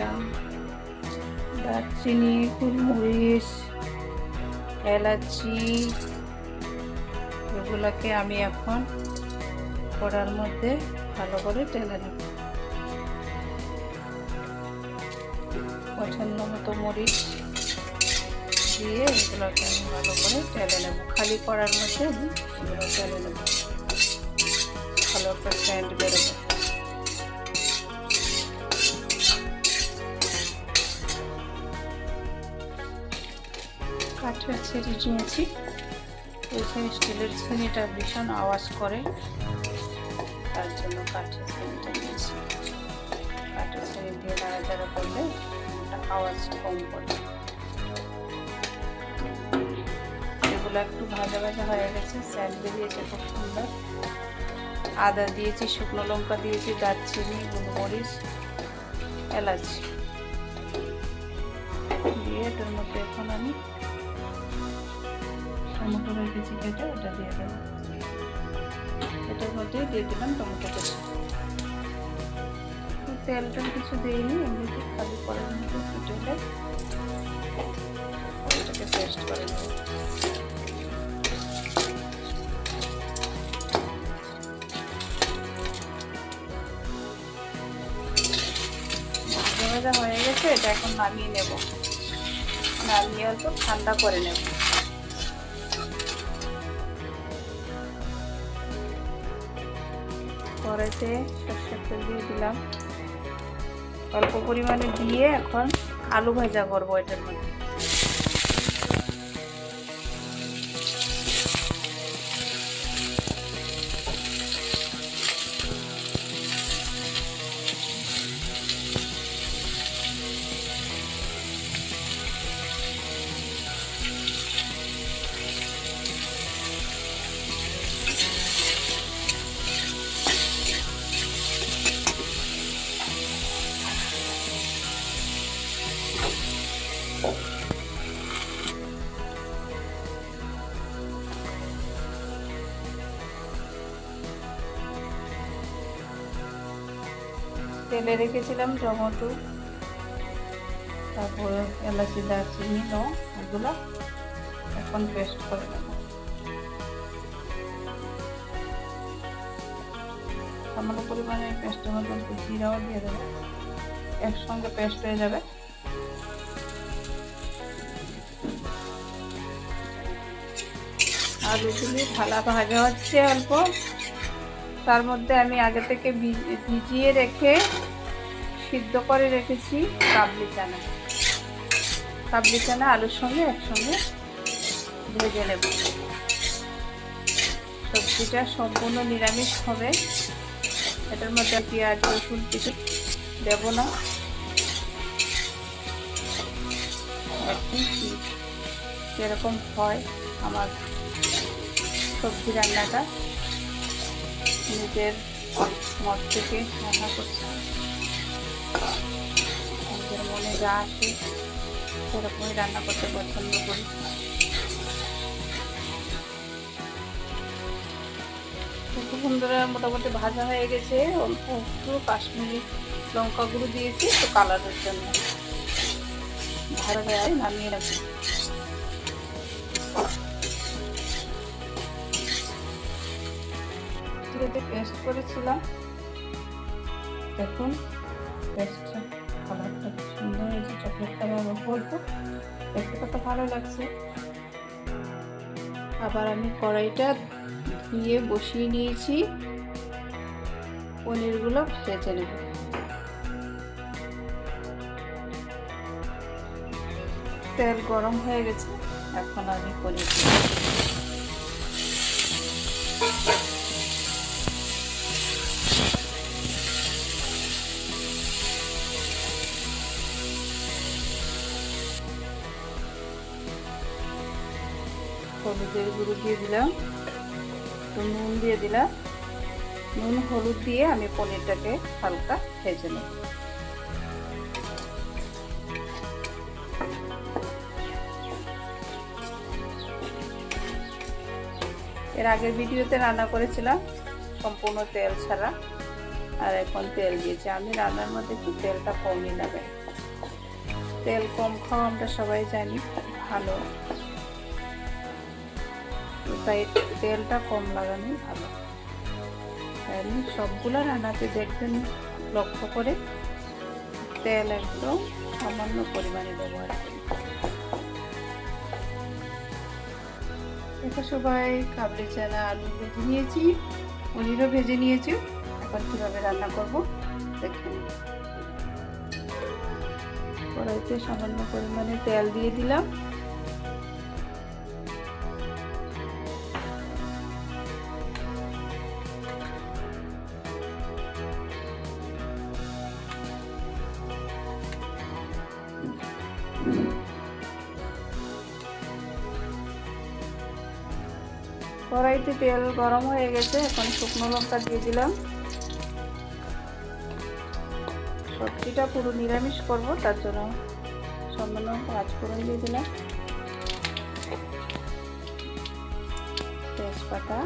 দিলাম দারচিনি, গোলমরিচ, এলাচি। এগুলোকে আমি এখন কড়ার মধ্যে ভালো করে টেলে নেব। পছন্দ মতো মরিচ দিয়ে এগুলোকে আমি ভালো করে টেলে নেব। খালি কড়ার মধ্যে আমি এগুলো টেলে নেব, ভালো একটা সেন্ট বেরোবে। কাঠের ছিঁড়ি নিয়েছি, ওই স্টিলের ছিঁড়িটা ভীষণ আওয়াজ করে, তার জন্য কাঠের ছিঁড়িটা নিয়েছি। কাঠের ছিঁড়ি দিয়ে নাড়াচাড়া করলে একটা আওয়াজ কম করে। এগুলো একটু ভাজা ভাজা হয়ে গেছে, স্যান্ড বেরিয়েছে খুব সুন্দর। আদা দিয়েছি, শুকনো লঙ্কা দিয়েছি, দারচিনি, গোলমরিচ, এলাচি দিয়ে এটার মধ্যে এখন আমি টমেটো রেখেছি কেটে, ওটা দিয়ে দেবো। এটার মধ্যে দিয়ে দিলাম টমেটো কেটে। তেলটা কিছু দিইনি, এমনিতে খালি করার মধ্যে ফুটে এলে এটাকে পেস্ট করে নেব। ভাজা ভাজা হয়ে গেছে, এটা এখন নামিয়ে নেব। নামিয়ে অল্প ঠান্ডা করে নেব। কড়াইতে সরষের তেল দিয়ে দিলাম, অল্প পরিমাণে দিয়ে এখন আলু ভাজা করবো এটার মধ্যে। তেলে রেখেছিলাম টমেটো, তারপর এলাচি, দারচিনি, লং, এগুলো এখন পেস্ট করে নেব। সামান্য পরিমাণে পেস্টের মধ্যে জিরাও দিয়ে দেবো, একসঙ্গে পেস্ট হয়ে যাবে। আলুগুলি ভাজা হচ্ছে অল্প, তার মধ্যে আমি আগে থেকে ভিজিয়ে রেখে সিদ্ধ করে রেখেছি কাবলি চানা। কাবলি চানা আলুর সঙ্গে একসঙ্গে ভেজে নেব। সবজিটা সম্পূর্ণ নিরামিষ হবে, এটার মধ্যে পেঁয়াজ রসুন কিছু দেব না। যেরকম হয় আমার সবজি রান্নাটা, নিজের মত থেকে রান্না করছি, নিজের মনে যা আসে সেরকমই রান্না করতে পছন্দ করি। বন্ধুরা মোটামুটি ভাজা হয়ে গেছে, অল্প একটু কাশ্মীরি লঙ্কা গুঁড়ো দিয়েছি একটু কালারের জন্য। ভাজা হয়ে নামিয়ে রাখি। পেস্ট করেছিলাম, দেখুন পেস্টটা কালারটা খুব সুন্দর হয়েছে, চকলেট কালার অল্প, দেখতে কত ভালো লাগছে। আবার আমি কড়াইটা ধুয়ে বসিয়ে নিয়েছি, পনিরগুলো ভেজে নেব। তেল গরম হয়ে গেছে, এখন আমি পনির হলুদের গুঁড়ো দিয়ে দিলাম, একটু নুন দিয়ে দিলাম। নুন হলুদ দিয়ে আমি পনিরটাকে হালকা ভেজে নেব। এর আগের ভিডিওতে রান্না করেছিলাম সম্পূর্ণ তেল ছাড়া, আর এখন তেল দিয়েছি। আমি রান্নার মধ্যে একটু তেলটা কমই লাগে। তেল কম খাওয়া আমরা সবাই জানি, ভালো, তাই তেলটা কম লাগানোই ভালো। আমি সবগুলো রান্নাতে দেখবেন লক্ষ্য করে তেল একদম সামান্য পরিমাণে ব্যবহার করি। এটা সবাই কাবলি চানা, আলু ভেজে নিয়েছি, পনিরও ভেজে নিয়েছি। এখন কীভাবে রান্না করব দেখুন। কড়াইতে সামান্য পরিমাণে তেল দিয়ে দিলাম। কড়াইতে তেল গরম হয়ে গেছে, এখন শুকনো লঙ্কা দিয়ে দিলাম। সবজিটা পুরো নিরামিষ করব, তার জন্য সামান্য পাঁচফোড়ন দিয়ে দিলাম, তেজপাতা,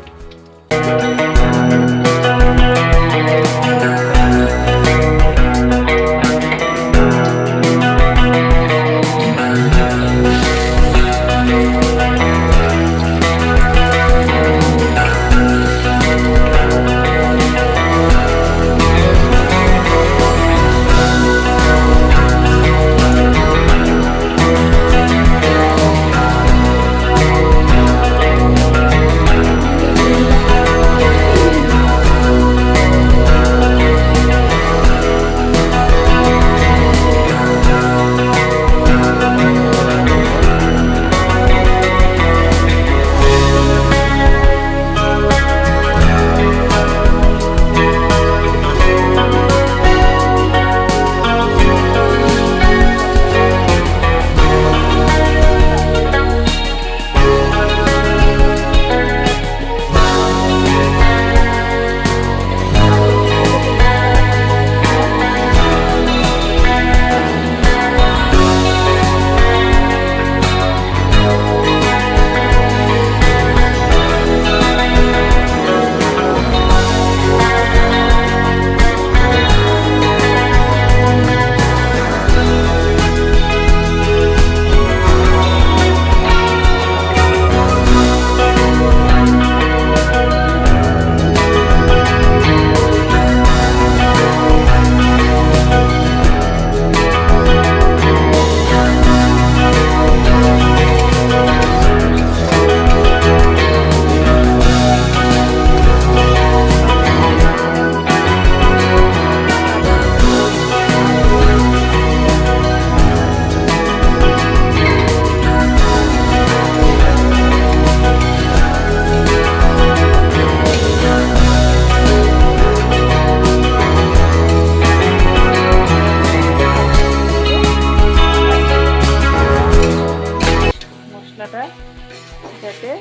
যাতে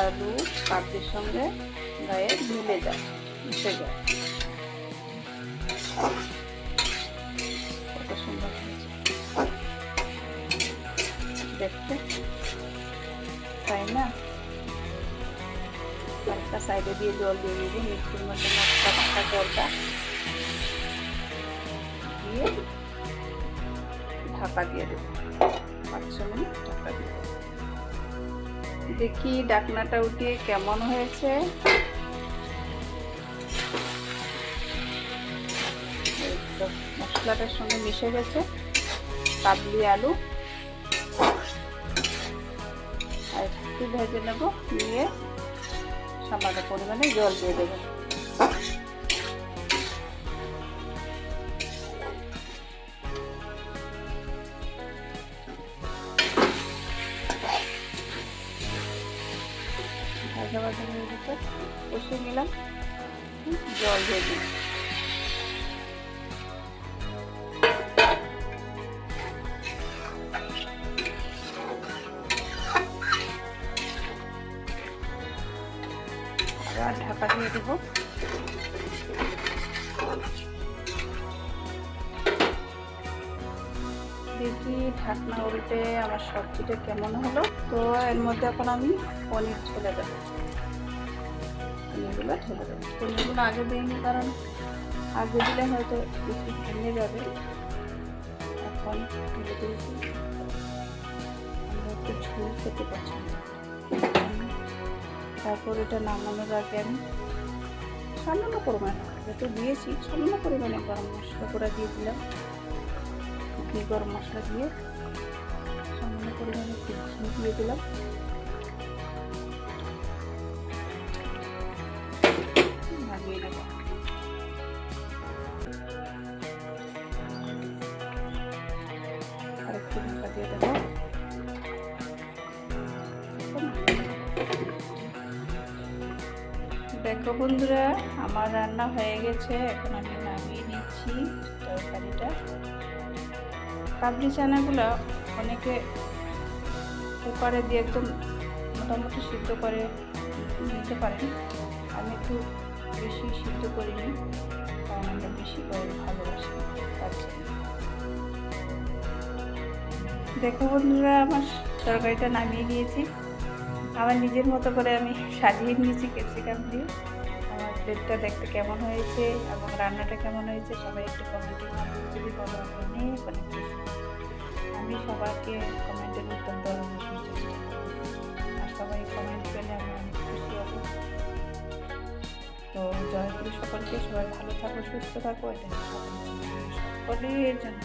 আলু কাবলির সঙ্গে গায়ে মিলে যায়, মিশে যায়। কত সুন্দর হয়েছে দেখতে, তাই না? একটা সাইডে দিয়ে জল দিয়ে দিব, মিক্সির মধ্যে মশলা পাকা জলটা দিয়ে ঢাকা দিয়ে দেবো, 5-6 মিনিট ঢাকা দিয়ে দেবো। দেখি ঢাকনাটা উঠিয়ে কেমন হয়েছে। মশলাটার সঙ্গে মিশে গেছে কাবলি আলু। আর একটু ভেজে নেব, নিয়ে সামান্য পরিমাণে জল দিয়ে দেবো। ভাজা ভাজা হয়ে গেছে, কষে নিলাম, জল দিয়ে দিই। আবার ঢাকা দিয়ে দেবো। দেখি ঢাকনা উল্টে আমার সবজিটা কেমন হলো। তো এর মধ্যে এখন আমি পনির ঢেলে দেবো, পনিরগুলো ঢেলে দেবো। পনিরগুলো আগে দিইনি, কারণ আগে দিলে হয়তো বেশি ভেঙে যাবে। এখন লবণ ঢেলে দিয়েছি। আমরা একটু ঝোল খেতে পছন্দ। তারপর এটা নামানোর আগে আমি সামান্য পরিমাণে, যেহেতু দিয়েছি সামান্য পরিমাণে গরম মশলা গুঁড়া দিয়ে দিলাম। ঘি গরম মশলা দিয়ে সামান্য পরিমাণে ঘি দিয়ে দিলাম। লাগিয়ে নেব। আর একটু ঢাকা দিয়ে দেবো। দেখো বন্ধুরা, আমার রান্না হয়ে গেছে। এখন আমি নামিয়ে নিচ্ছি তরকারিটা। কাবলি চানাগুলো অনেকে কুকারে দিয়ে একদম মোটামুটি সিদ্ধ করে নিতে পারেন। আমি একটু বেশি সিদ্ধ করিনি, কারণ আমরা বেশি করে ভালোবাসি। দেখো বন্ধুরা, আমার তরকারিটা নামিয়ে নিয়েছি। আমার নিজের মতো করে আমি সাজিয়ে নিয়েছি ক্যাপসিকাম দিয়ে। আমার প্লেটটা দেখতে কেমন হয়েছে এবং রান্নাটা কেমন হয়েছে সবাই একটু কমেন্টের মাধ্যমে যদি বলো। অনেক অনেক আমি সবাইকে কমেন্টের উত্তর দেওয়ার চেষ্টা করি, আর সবাই কমেন্ট পেলে আমি অনেক খুশি হব। তো জয় করি সকলকে, সবাই ভালো থাকো, সুস্থ থাকো। এটা সকলের জন্য